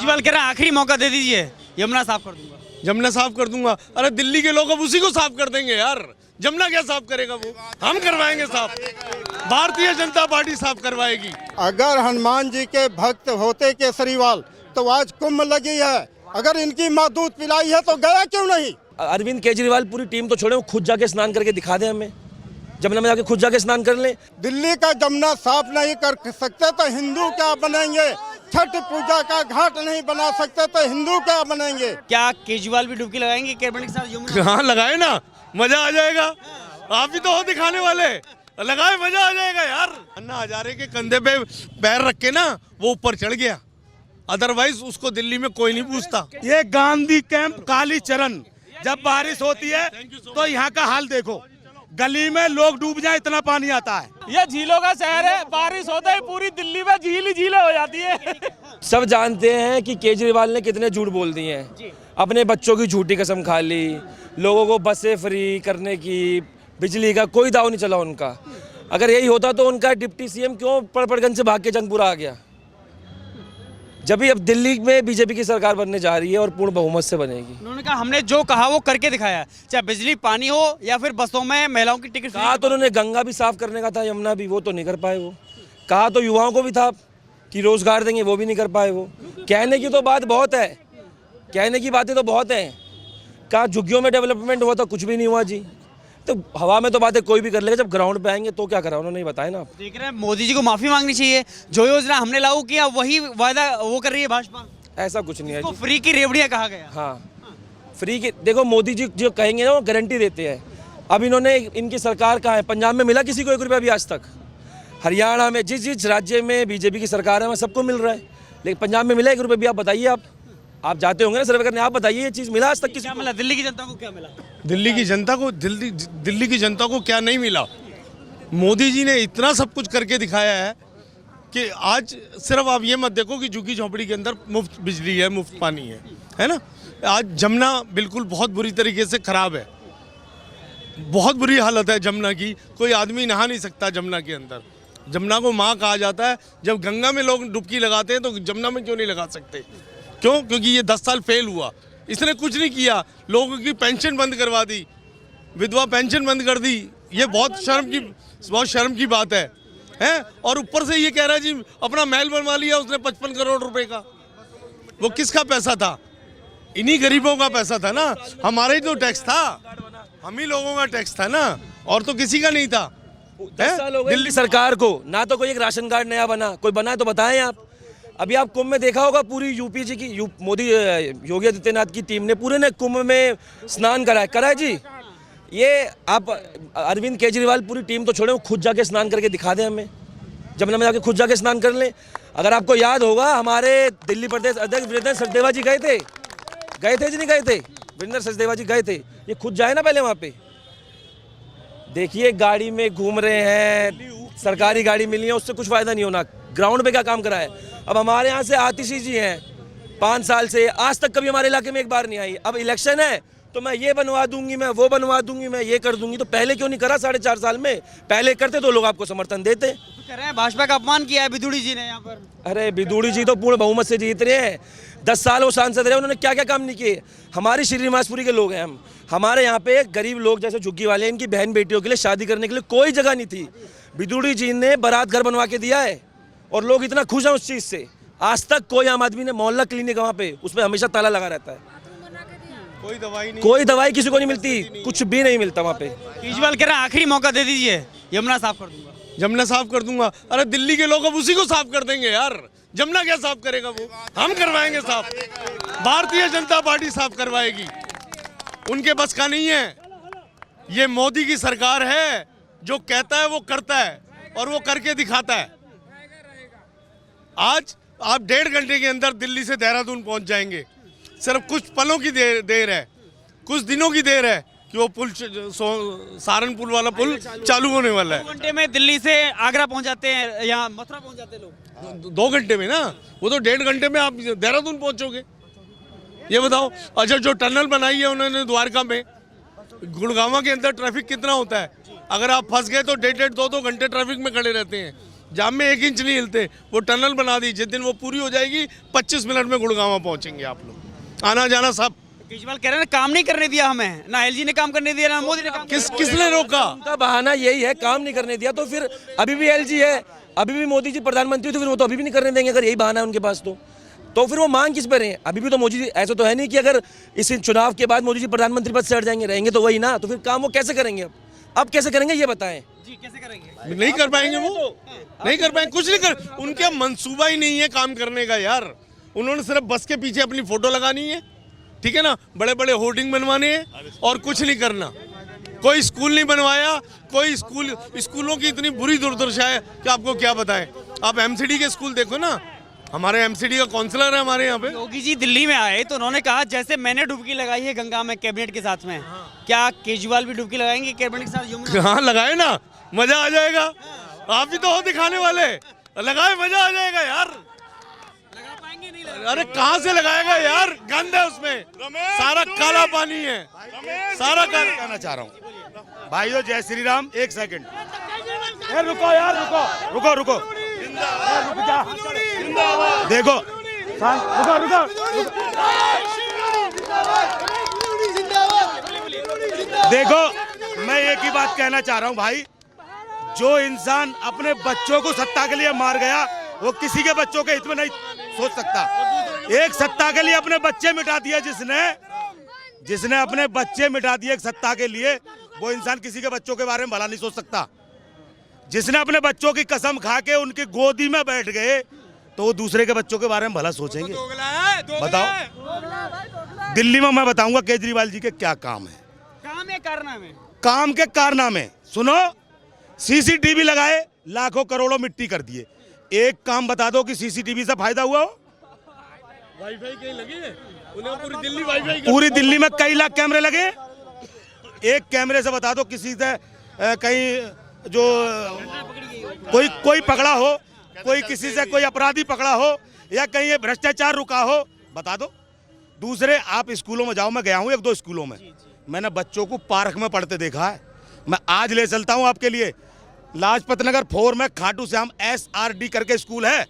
केजरीवाल कह रहे हैं आखिरी मौका दे दीजिए, यमुना साफ कर दूंगा। जमुना साफ कर दूंगा? अरे दिल्ली के लोग अब उसी को साफ कर देंगे यार। जमुना क्या साफ करेगा वो? हम करवाएंगे साफ, भारतीय जनता पार्टी साफ करवाएगी। अगर हनुमान जी के भक्त होते केसरीवाल तो आज कुंभ लगी है। अगर इनकी माँ दूध पिलाई है तो गया क्यों नहीं? अरविंद केजरीवाल पूरी टीम तो छोड़े, वो खुद जाके स्नान करके दिखा दे हमें, जमुना में जाके खुद जाके स्नान कर ले। दिल्ली का जमुना साफ नहीं कर सकते तो हिंदू क्या बनेंगे? छठ पूजा का घाट नहीं बना सकते तो हिंदू क्या बनेंगे? क्या केजरीवाल भी डुबकी लगाएंगे कैबिनेट के साथ यमुना? हाँ लगाए ना, मजा आ जाएगा। आप भी तो हो दिखाने वाले, लगाए मजा आ जाएगा यार। अन्ना हजारे के कंधे पे पैर रख के ना वो ऊपर चढ़ गया, अदरवाइज उसको दिल्ली में कोई नहीं पूछता। ये गांधी कैंप काली चरण, जब बारिश होती है तो यहाँ का हाल देखो, गली में लोग डूब जाए इतना पानी आता है। यह झीलों का शहर है, बारिश होता ही पूरी दिल्ली में झील ही झीलें हो जाती है। सब जानते हैं कि केजरीवाल ने कितने झूठ बोल दिए हैं, अपने बच्चों की झूठी कसम खा ली, लोगों को बसें फ्री करने की, बिजली का कोई दाव नहीं चला उनका। अगर यही होता तो उनका डिप्टी सीएम क्यों पड़पड़गंज से भाग के जंगपुरा आ गया? जब भी अब दिल्ली में बीजेपी की सरकार बनने जा रही है और पूर्ण बहुमत से बनेगी। उन्होंने कहा हमने जो कहा वो करके दिखाया, चाहे बिजली पानी हो या फिर बसों में महिलाओं की टिकट। कहा तो उन्होंने गंगा भी साफ करने का था, यमुना भी, वो तो नहीं कर पाए। वो कहा तो युवाओं को भी था कि रोजगार देंगे, वो भी नहीं कर पाए। वो कहने की तो बात बहुत है, कहने की बातें तो बहुत हैं। कहा झुग्गियों में डेवलपमेंट हुआ था, कुछ भी नहीं हुआ जी। तो हवा में तो बातें कोई भी कर लेगा, जब ग्राउंड पे आएंगे तो क्या करा उन्होंने बताया ना। देख रहे हैं मोदी जी को माफी मांगनी चाहिए, जो योजना हमने लागू किया वही वायदा वो कर रही है भाजपा। ऐसा कुछ नहीं है तो जी। फ्री की रेवड़ियां कहा गया। हाँ, फ्री की देखो, मोदी जी जो कहेंगे ना वो गारंटी देते हैं। अब इन्होंने, इनकी सरकार कहाँ है? पंजाब में मिला किसी को 1 रुपया अभी आज तक? हरियाणा में, जिस राज्य में बीजेपी की सरकार है वहाँ सबको मिल रहा है, लेकिन पंजाब में मिला 1 रुपया भी? आप बताइए, आप जाते होंगे ना सर्वे करने, आप बताइए ये चीज़ मिला आज तक किसी क्या को? मिला दिल्ली की जनता को? क्या मिला दिल्ली की जनता को क्या नहीं मिला? मोदी जी ने इतना सब कुछ करके दिखाया है कि आज सिर्फ आप ये मत देखो कि झुग्गी झोंपड़ी के अंदर मुफ्त बिजली है, मुफ्त पानी है ना। आज जमुना बिल्कुल बहुत बुरी तरीके से खराब है, बहुत बुरी हालत है जमुना की। कोई आदमी नहा नहीं सकता जमुना के अंदर। जमुना को माँ कहा जाता है। जब गंगा में लोग डुबकी लगाते हैं तो जमुना में क्यों नहीं लगा सकते? क्यों? क्योंकि ये 10 साल फेल हुआ, इसने कुछ नहीं किया। लोगों की पेंशन बंद करवा दी, विधवा पेंशन बंद कर दी। ये बहुत शर्म की बात है? और ऊपर से ये कह रहा है जी अपना महल बनवा लिया उसने 55 करोड़ रुपए का। वो किसका पैसा था? इन्हीं गरीबों का पैसा था ना, हमारा ही तो टैक्स था, हम ही लोगों का टैक्स था ना, और तो किसी का नहीं था। 10 साल हो गए दिल्ली सरकार को, ना तो कोई एक राशन कार्ड नया बना, कोई बना है तो बताएं आप। अभी आप कुंभ में देखा होगा, पूरी यूपी जी की मोदी योगी आदित्यनाथ की टीम ने पूरे ने कुंभ में स्नान कराया जी। ये आप अरविंद केजरीवाल पूरी टीम तो छोड़े, वो खुद जाके स्नान करके दिखा दे हमें, जमुना में जाके खुद जाके स्नान कर ले। अगर आपको याद होगा, हमारे दिल्ली प्रदेश अध्यक्ष वीरेंद्र सचदेवा जी गए थे जी, नहीं गए थे? वीरेंद्र सचदेवा जी गए थे, ये खुद जाए ना पहले वहाँ पे। देखिए गाड़ी में घूम रहे हैं, सरकारी गाड़ी मिली है, उससे कुछ फायदा नहीं होना। ग्राउंड पे क्या काम करा है? अब हमारे यहाँ से आतिशी जी हैं 5 साल से, आज तक कभी हमारे इलाके में एक बार नहीं आई। अब इलेक्शन है तो मैं ये बनवा दूंगी, मैं वो बनवा दूंगी, मैं ये कर दूंगी। तो पहले क्यों नहीं करा 4.5 साल में? पहले करते तो लोग आपको समर्थन देते। तो कह रहे हैं भाजपा का अपमान किया है बिदुड़ी जी ने यहाँ पर। अरे बिदुड़ी जी तो पूर्ण बहुमत से जीत रहे हैं, 10 साल वो सांसद रहे, उन्होंने क्या क्या काम नहीं किए? हमारी श्रीनिवासपुरी के लोग हैं हम, हमारे यहाँ पे गरीब लोग जैसे झुग्गी वाले, इनकी बहन बेटियों के लिए शादी करने के लिए कोई जगह नहीं थी। बिदुड़ी जी ने बारात घर बनवा के दिया है और लोग इतना खुश हैं उस चीज़ से। आज तक कोई आम आदमी ने, मोहल्ला क्लिनिक वहाँ पे, उसमें हमेशा ताला लगा रहता है, कोई दवाई किसी को नहीं मिलती, कुछ भी नहीं मिलता वहाँ पे। केजरीवाल कह रहे हैं आखिरी मौका दे दीजिए, यमुना साफ कर दूंगा। जमुना साफ कर दूंगा? अरे दिल्ली के लोग अब उसी को साफ कर देंगे यार। जमुना क्या साफ करेगा वो? हम करवाएंगे साफ, भारतीय जनता पार्टी साफ करवाएगी। उनके बस का नहीं है। ये मोदी की सरकार है, जो कहता है वो करता है और वो करके दिखाता है। आज आप 1.5 घंटे के अंदर दिल्ली से देहरादून पहुंच जाएंगे। सिर्फ कुछ पलों की देर है, कुछ दिनों की देर है कि वो पुल, सहारनपुर वाला पुल चालू होने वाला है। 2 घंटे में दिल्ली से आगरा पहुंच जाते हैं या मथुरा पहुंच जाते हैं लोग। 2 घंटे में ना, वो तो 1.5 घंटे में आप देहरादून पहुंचोगे। ये बताओ, अच्छा जो टनल बनाई है उन्होंने द्वारका में, गुड़गांव के अंदर ट्रैफिक कितना होता है? अगर आप फंस गए तो 1.5-2 घंटे ट्रैफिक में खड़े रहते हैं। जाम में 1 इंच नहीं हिलते। वो टनल बना दी, जिस दिन वो पूरी हो जाएगी 25 मिनट में गुड़गांव पहुंचेंगे आप लोग, आना जाना सब। केजरीवाल कह रहे हैं काम नहीं करने दिया हमें, ना एलजी ने काम करने दिया, ना मोदी ने काम किसने रोका? उनका बहाना यही है, काम नहीं करने दिया। तो फिर अभी भी एलजी है, अभी भी मोदी जी प्रधानमंत्री, तो फिर वो तो अभी भी नहीं करने देंगे अगर यही बहाना है उनके पास। तो फिर वो मांग किस पर रहे हैं? अभी भी तो मोदी जी, ऐसा तो है नहीं कि अगर इस चुनाव के बाद मोदी जी प्रधानमंत्री पद से हट जाएंगे, रहेंगे तो वही ना। तो फिर काम वो कैसे करेंगे? अब कैसे करेंगे ये बताएं जी, कैसे करेंगे? नहीं कर पाएंगे, वो नहीं कर पाएंगे, कुछ नहीं कर, उनका मंसूबा ही नहीं है काम करने का यार। उन्होंने सिर्फ बस के पीछे अपनी फोटो लगानी है, ठीक है ना, बड़े बड़े होर्डिंग बनवाने हैं और कुछ नहीं करना। कोई स्कूल नहीं बनवाया, कोई स्कूलों की इतनी बुरी दुर्दशा है कि आपको क्या बताएं। आप एमसीडी के स्कूल देखो ना, हमारे एमसीडी का काउंसलर है हमारे यहाँ पे। योगी जी दिल्ली में आए तो उन्होंने कहा जैसे मैंने डुबकी लगाई है गंगा में कैबिनेट के साथ में, क्या केजरीवाल भी डुबकी लगाएंगे कैबिनेट के साथ यमुना? हाँ लगाए ना, मजा आ जाएगा। आप भी तो हो दिखाने वाले, लगाए मजा आ जाएगा यार। लगा पाएंगे? नहीं लगा। अरे कहाँ से लगाएगा यार, गंद है उसमें, सारा काला पानी है, सारा काला। कहना चाह रहा हूँ भाइयों, जय श्री राम। 1 सेकंड रुको यार, रुको रुको, रुक जा, देखो रुको, देखो मैं एक ही बात कहना चाह रहा हूँ भाई, जो इंसान अपने बच्चों को सत्ता के लिए मार गया वो किसी के बच्चों के हित में नहीं सोच सकता। एक सत्ता के लिए अपने बच्चे मिटा दिए जिसने अपने बच्चे मिटा दिए एक सत्ता के लिए, वो इंसान किसी के बच्चों के बारे में भला नहीं सोच सकता। जिसने अपने बच्चों की कसम खा के उनकी गोदी में बैठ गए तो वो दूसरे के बच्चों के बारे में भला सोचेंगे? बताओ, दिल्ली में मैं बताऊंगा केजरीवाल जी के क्या काम है। काम है कारनामे, काम के कारनामे सुनो। सीसीटीवी लगाए, लाखों करोड़ों मिट्टी कर दिए। एक काम बता दो कि सीसीटीवी से फायदा हुआ हो? वाईफाई कहीं लगे, पूरी दिल्ली वाईफाई, पूरी दिल्ली में कई लाख कैमरे लगे। एक कैमरे से बता दो किसी से कहीं जो कोई पकड़ा हो, कोई किसी से कोई अपराधी पकड़ा हो, या कहीं ये भ्रष्टाचार रुका हो, बता दो। दूसरे आप स्कूलों में जाओ, मैं गया हूँ 1-2 स्कूलों में, मैंने बच्चों को पार्क में पढ़ते देखा है। मैं आज ले चलता हूँ आपके लिए, लाजपत नगर 4 में खाटू श्याम SRD करके स्कूल है,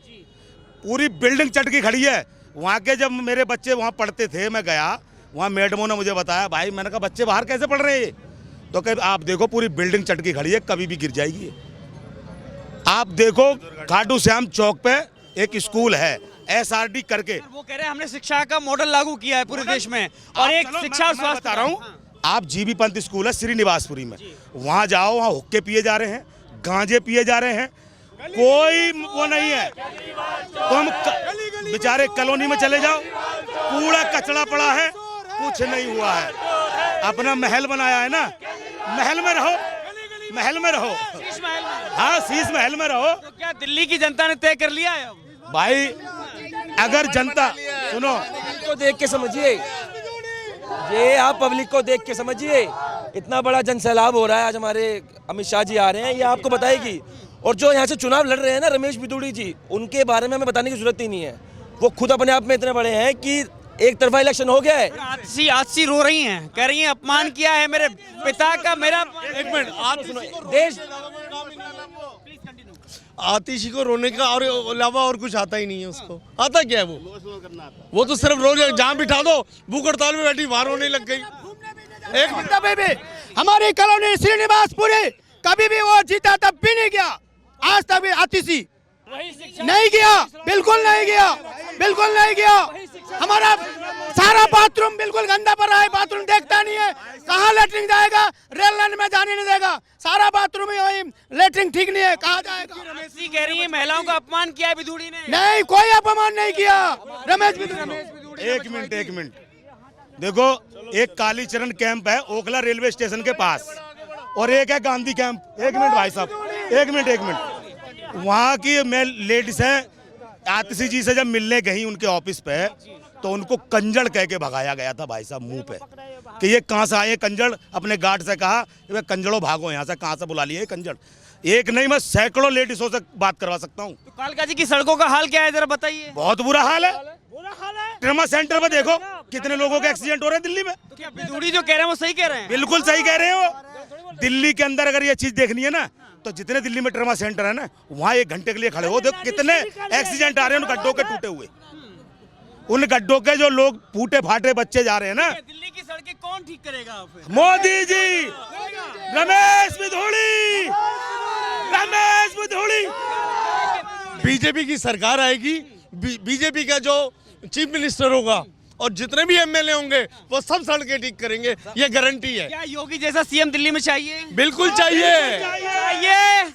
पूरी बिल्डिंग चटकी खड़ी है। वहाँ के जब मेरे बच्चे वहाँ पढ़ते थे, मैं गया वहाँ, मैडमों ने मुझे बताया, भाई मैंने कहा बच्चे बाहर कैसे पढ़ रहे हैं? तो कहीं आप देखो पूरी बिल्डिंग चटकी खड़ी है, कभी भी गिर जाएगी। आप देखो खाटू श्याम चौक पे एक स्कूल है SRD करके, वो कह रहे हैं हमने शिक्षा का मॉडल लागू किया है पूरे देश में, और एक शिक्षा और स्वास्थ्य बता रहा हूँ। आप जीबी पंत स्कूल है श्रीनिवासपुरी में, वहाँ जाओ, वहाँ हुक्के पिए जा रहे हैं, गांजे पिए जा रहे हैं, कोई वो नहीं है। तुम बेचारे कॉलोनी में चले जाओ, कूड़ा कचरा पड़ा है, कुछ नहीं हुआ है। अपना महल बनाया है ना, महल में रहो, महल में रहो, हाँ शीश महल में रहो। तो क्या दिल्ली की जनता ने तय कर लिया है अब? भाई अगर जनता सुनो, तो देख के समझिए, ये आप पब्लिक को देख के समझिए, इतना बड़ा जनसैलाब हो रहा है, आज हमारे अमित शाह जी आ रहे हैं, ये आपको बताएगी। और जो यहाँ से चुनाव लड़ रहे हैं ना रमेश बिदूड़ी जी, उनके बारे में हमें बताने की जरूरत ही नहीं है, वो खुद अपने आप में इतने बड़े हैं कि एक तरफा इलेक्शन हो गया है। आजसी रो रही हैं, कह रही हैं अपमान किया है मेरे पिता का, मेरा। एक मिनट, आप देश आतिशी को रोने का और अलावा और कुछ आता ही नहीं है उसको। आता क्या है वो तो सिर्फ रोज जहाँ बिठा दो, भूख हड़ताल में बैठी वहां रोने लग गई। एक कभी भी हमारी कॉलोनी श्रीनिवासपुरी कभी भी वो जीता तब भी नहीं गया, आज तक भी आतिशी नहीं गया, बिल्कुल नहीं गया, बिल्कुल नहीं गया। हमारा सारा बाथरूम बिल्कुल गंदा पड़ा है, बाथरूम देखता नहीं है, कहाँ लेटरिन जाएगा, रेल लाइन में जाने नहीं देगा, सारा बाथरूम ही वही, लेटरिन ठीक नहीं है, कहाँ जाएगा? रमेश जी कह रही है महिलाओं का अपमान किया है बिदूड़ी ने। नहीं, कोई अपमान नहीं किया रमेश बिदूड़ी। एक मिनट देखो, एक कालीचरण कैंप है ओखला रेलवे स्टेशन के पास, और एक है गांधी कैंप। एक मिनट भाई साहब, एक मिनट। वहाँ की मैं लेडीज है, आतिशी जी से जब मिलने गई उनके ऑफिस पे, तो उनको कंजड़ कह के भगाया गया था भाई साहब मुंह पे, कि ये कहाँ से आए कंजड़। अपने गार्ड से कहा कि कंजड़ों भागो यहाँ से, कहाँ से बुला लिए कंजड़। एक नहीं, मैं सैकड़ों लेडीजों से बात करवा सकता हूँ। तो कालका जी की सड़कों का हाल क्या है जरा बताइए। बहुत बुरा हाल है, ट्रमा सेंटर पे देखो कितने लोगों के एक्सीडेंट हो रहे हैं दिल्ली में। तो क्या बिदूड़ी जो कह रहे हैं वो सही कह रहे हैं? बिल्कुल सही कह रहे हैं वो। दिल्ली के अंदर अगर ये चीज देखनी है ना, तो जितने दिल्ली में ट्रमा सेंटर है ना, वहाँ 1 घंटे के लिए खड़े हो, देखो कितने एक्सीडेंट आ रहे हैं उन गड्ढों के टूटे हुए, उन गड्ढों के जो लोग फूटे फाटे बच्चे जा रहे हैं ना। दिल्ली की सड़कें कौन ठीक करेगा फिर? मोदी जी, रमेश बिधूड़ी, रमेश बिधूड़ी। बीजेपी की सरकार आएगी, बीजेपी का जो चीफ मिनिस्टर होगा और जितने भी एमएलए होंगे वो सब सड़कें ठीक करेंगे, ये गारंटी है। क्या योगी जैसा सीएम दिल्ली में चाहिए? बिल्कुल चाहिए, चाहिए,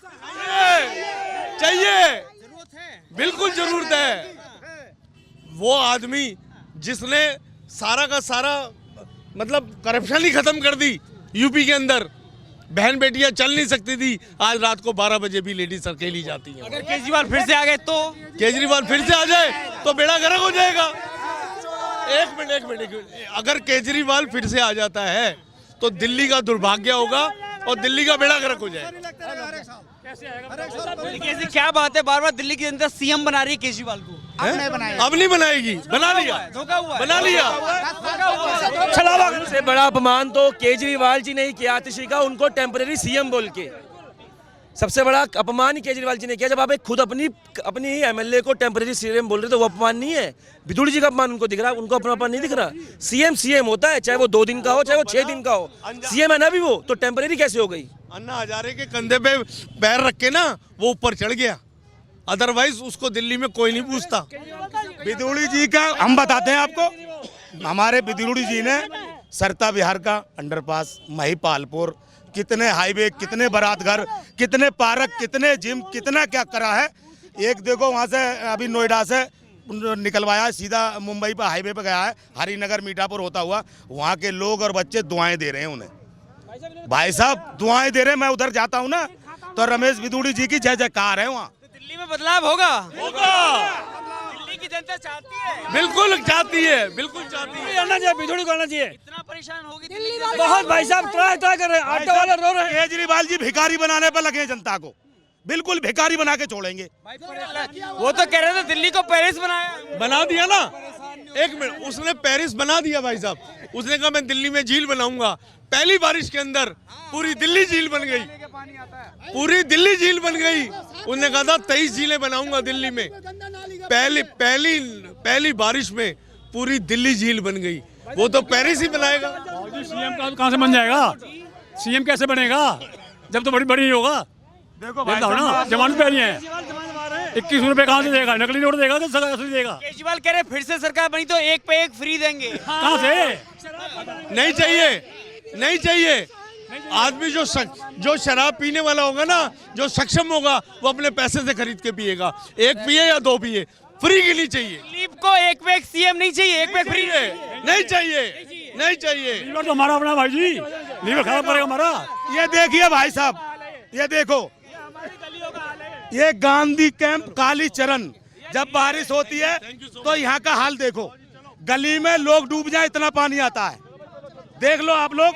चाहिए, जरूरत है, बिल्कुल जरूरत है। वो आदमी जिसने सारा का सारा मतलब करप्शन ही खत्म कर दी यूपी के अंदर, बहन बेटियां चल नहीं सकती थी, आज रात को 12 बजे भी लेडीज अकेली जाती हैं। अगर केजरीवाल फिर से आ गए तो? केजरीवाल फिर से आ जाए तो बेड़ा गर्क हो जाएगा। एक मिनट, अगर केजरीवाल फिर से आ जाता है तो दिल्ली का दुर्भाग्य होगा और दिल्ली का बेड़ा गर्क हो जाएगा। ऐसी क्या बात है, बार बार दिल्ली की जनता सीएम बना रही है केजरीवाल को? अब नहीं बनाएगी, बना लिया, धोखा हुआ, बना लिया। सबसे बड़ा अपमान तो केजरीवाल जी ने ही किया आतिशी का, उनको टेम्परेरी सीएम बोल के। सबसे बड़ा अपमान ही केजरीवाल जी ने किया। जब आप खुद अपनी ही एमएलए को टेम्परेरी सीएम बोल रहे तो वो अपमान नहीं है? बिधूड़ी जी का अपमान उनको दिख रहा, उनको अपना अपमान नहीं दिख रहा। सीएम होता है, चाहे वो 2 दिन का हो, चाहे वो 6 दिन का हो, सीएम है ना भी वो, तो टेम्परेरी कैसे हो गई? अन्ना हजारे के कंधे पे पैर रख के ना वो ऊपर चढ़ गया, अदरवाइज उसको दिल्ली में कोई नहीं पूछता। बिधूड़ी जी का हम बताते हैं आपको, हमारे बिधूड़ी जी ने सरता विहार का अंडरपास, महिपालपुर, कितने हाईवे, कितने बारात घर, कितने पार्क, कितने जिम, कितना क्या करा है। एक देखो वहाँ से अभी नोएडा से निकलवाया, सीधा मुंबई पर हाईवे पे गया है, हरिनगर मीठापुर होता हुआ, वहाँ के लोग और बच्चे दुआएं दे रहे हैं उन्हें। भाई साहब दुआएं दे रहे हैं, मैं उधर जाता हूँ ना तो रमेश बिधूड़ी जी की जय जयकार है वहाँ। दिल्ली में बदलाव होगा? दिल्ली की जनता चाहती है, बिल्कुल चाहती है, बिल्कुल चाहती है। आना चाहिए, बिधूड़ी को आना चाहिए। इतना परेशान होगी दिल्ली बहुत भाई साहब, ट्राई कर रहे हैं, ऑटो वाले रो रहे हैं। केजरीवाल जी भिखारी बनाने पर लगे हैं जनता को, बिल्कुल भिखारी बना के छोड़ेंगे। वो तो कह रहे थे दिल्ली को पेरिस बनाया, बना दिया ना। एक मिनट, उसने पेरिस बना दिया भाई साहब। उसने कहा मैं दिल्ली में झील बनाऊंगा, पहली बारिश के अंदर पूरी दिल्ली झील बन गई, पूरी दिल्ली झील बन गई। उसने कहा था 23 झीलें बनाऊंगा दिल्ली में, पहली बारिश में पूरी दिल्ली झील बन गई। वो तो पेरिस ही बनाएगा। सीएम कहाँ से बन जाएगा? सीएम कैसे बनेगा जब तो बड़ी नहीं होगा? देखो ना, जमानत पे नहीं है, 21 रुपए कहाँ से देगा? नकली नोट देगा कि असली देगा? केजरीवाल कह रहे फिर से सरकार बनी तो 1 पे 1 फ्री देंगे। कहाँ से? नहीं चाहिए, नहीं चाहिए। आदमी जो शराब पीने वाला होगा ना, जो सक्षम होगा, वो अपने पैसे से खरीद के पिएगा। 1 पिए या 2 पिए, फ्री की नहीं चाहिए। दिलीप को 1 पे 1 सीएम नहीं चाहिए, 1 पे 1 फ्री नहीं चाहिए, नहीं चाहिए। लीवर तो हमारा अपना भाई जी, लीवर खराब करेगा हमारा। ये देखिए भाई साहब, ये देखो, ये गांधी कैंप कालीचरण, जब बारिश होती है तो यहाँ का हाल देखो, गली में लोग डूब जाए इतना पानी आता है। देख लो आप लोग,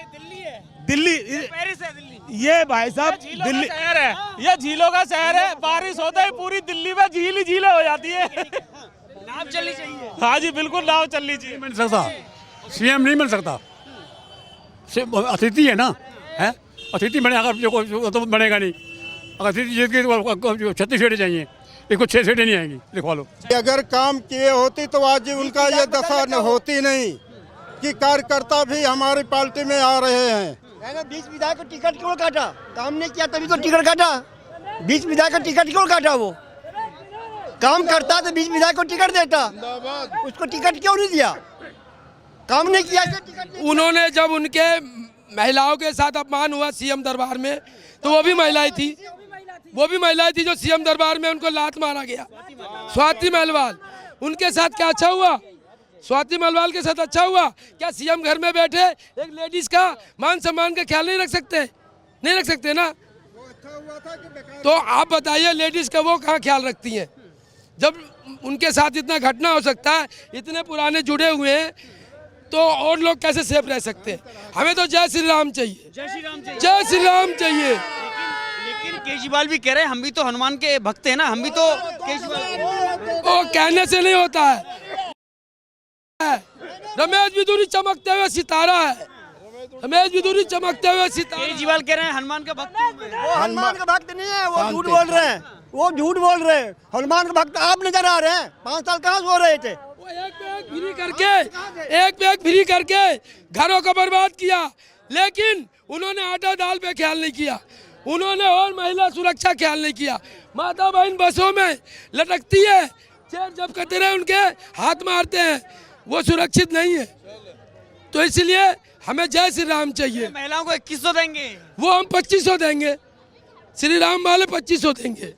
दिल्ली पेरिस है दिल्ली। ये भाई साहब दिल्ली शहर है, ये झीलों का शहर है। बारिश होता है पूरी दिल्ली में झील ही झीलें हो जाती है। नाव चलनी चाहिए। हाँ जी बिल्कुल, नाव चलनी चाहिए। बन सकता सीएम नहीं बन सकता, अतिथि है ना, है अतिथि बने, अगर तो बनेगा नहीं। अगर अतिथि जीत के 36 सीटें चाहिए, इसको 6 सीटें नहीं आएंगी, लिखवा लो। अगर काम किए होती तो आज उनका ये दशा न होती नहीं कि कार्यकर्ता भी हमारी पार्टी में आ रहे हैं। 20 विधायक को टिकट क्यों काटा? काम नहीं किया तभी तो टिकट काटा। 20 विधायक को टिकट क्यों काटा? वो काम करता तो 20 विधायक को टिकट देता, उसको टिकट क्यों नहीं दिया? काम नहीं किया तो टिकट नहीं। उन्होंने जब उनके महिलाओं के साथ अपमान हुआ सीएम दरबार में, तो वो भी महिलाएं थी जो सीएम दरबार में उनको लात मारा गया। स्वाति महलवाल, उनके साथ क्या अच्छा हुआ? स्वाति महलवाल के साथ अच्छा हुआ क्या? सीएम घर में बैठे एक लेडीज का मान सम्मान का ख्याल नहीं रख सकते? नहीं रख सकते ना। तो आप बताइए, लेडीज का वो कहाँ ख्याल रखती हैं? जब उनके साथ इतना घटना हो सकता है, इतने पुराने जुड़े हुए हैं, तो और लोग कैसे सेफ रह सकते हैं? हमें तो जय श्री राम चाहिए, जय श्री राम चाहिए, जय श्री राम चाहिए। लेकिन केजरीवाल भी कह रहे हैं हम भी तो हनुमान के भक्त हैं ना, हम भी तो केजरीवाल। वो कहने से नहीं होता है। रमेश बिधूड़ी चमकते हुए सितारा है, रमेश बिधूरी चमकते हुए सितारा। केजरीवाल कह रहे हैं हनुमान का भक्त हूं मैं। वो हनुमान का भक्त नहीं है, वो झूठ बोल रहे हैं, वो झूठ बोल रहे हैं। हनुमान का भक्त आप नजर आ रहे हैं, 5 साल कहाँ सो रहे थे। वो एक पे एक फ्री करके घरों को बर्बाद किया, लेकिन उन्होंने आटा दाल पे ख्याल नहीं किया, उन्होंने और महिला सुरक्षा ख्याल नहीं किया। माता बहन बसों में लटकती है, चेयर जब करते रहे उनके हाथ मारते हैं, वो सुरक्षित नहीं है। तो इसलिए हमें जय श्री राम चाहिए। महिलाओं को 2100 देंगे, वो हम 2500 देंगे, श्री राम वाले 2500 देंगे।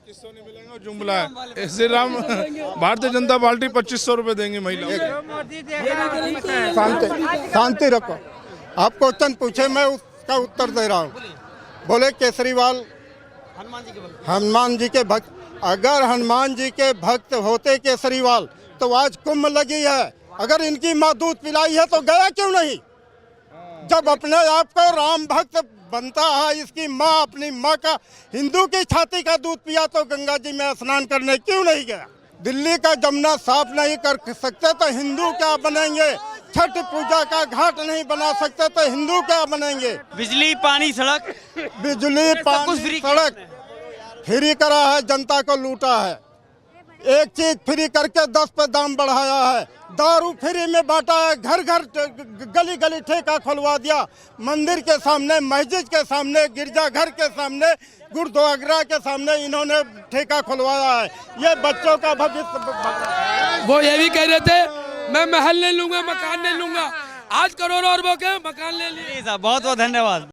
जुमला है श्री राम, भारतीय जनता पार्टी 2500 रुपए देंगे महिलाओं को। शांति रखो। आप क्वेश्चन पूछे, मैं उसका उत्तर दे रहा हूँ। बोले केजरीवाल हनुमान जी के भक्त, अगर हनुमान जी के भक्त होते केजरीवाल तो आज कुंभ लगी है। अगर इनकी माँ दूध पिलाई है तो गया क्यों नहीं? जब अपने आप को राम भक्त बनता है, इसकी माँ अपनी माँ का हिंदू की छाती का दूध पिया तो गंगा जी में स्नान करने क्यों नहीं गया? दिल्ली का जमुना साफ नहीं कर सकते तो हिंदू क्या बनेंगे? छठ पूजा का घाट नहीं बना सकते तो हिंदू क्या बनेंगे? बिजली पानी सड़क, बिजली पानी सड़क फ्री करा है, जनता को लूटा है। एक चीज फ्री करके 10 पे दाम बढ़ाया है, दारू फ्री में बांटा है, घर घर गली गली ठेका खुलवा दिया, मंदिर के सामने, मस्जिद के सामने, गिरजाघर के सामने, गुरुद्वारा के सामने इन्होंने ठेका खुलवाया है। ये बच्चों का भविष्य। वो ये भी कह रहे थे मैं महल ले लूंगा, मकान ले लूंगा, आज करोड़ों अरबों के मकान ले लिए। बहुत बहुत धन्यवाद।